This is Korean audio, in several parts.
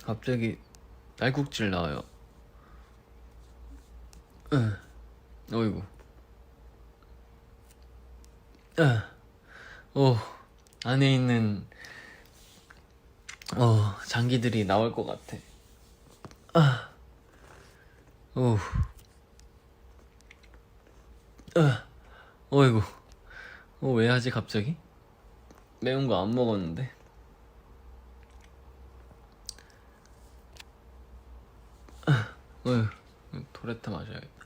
갑자기 딸꾹질 나와요. 어이구. 안에 있는 장기들이 나올 것 같아. 어이구. 왜 하지 갑자기? 매운 거 안 먹었는데. 토레타 마셔야겠다.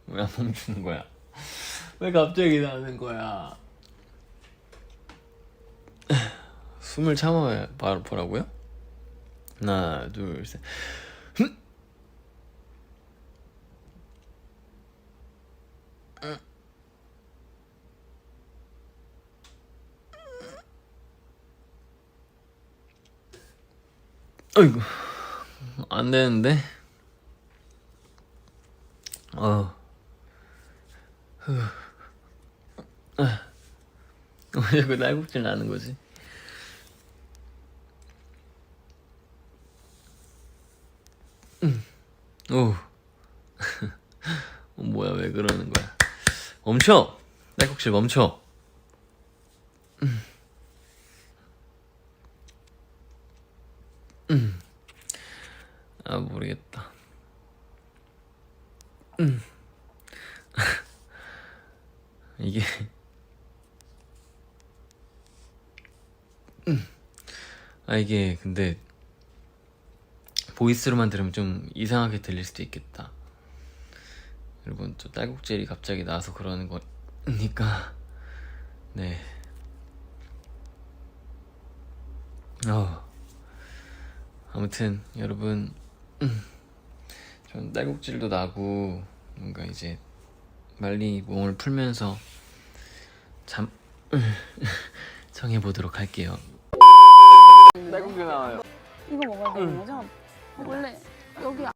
왜 안 멈추는 거야? 왜 갑자기 나는 거야? 숨을 참아야 바로 보라고요? 하나, 둘, 셋. 어이구, 안 되는데. 왜 자꾸 날국질 나는 거지? 뭐야, 왜 그러는 거야? 멈춰! 날국질 멈춰! 모르겠다. 이게 이게 근데 보이스로만 들으면 좀 이상하게 들릴 수도 있겠다. 여러분, 저 딸꾹질이 갑자기 나서 그러는 거니까. 네. 아무튼 여러분, 전 딸꾹질도 나고 뭔가 이제 빨리 몸을 풀면서 잠 정해보도록 할게요. 딸꾹질 나와요. 이거 먹어야 되는 거죠? 원래 여기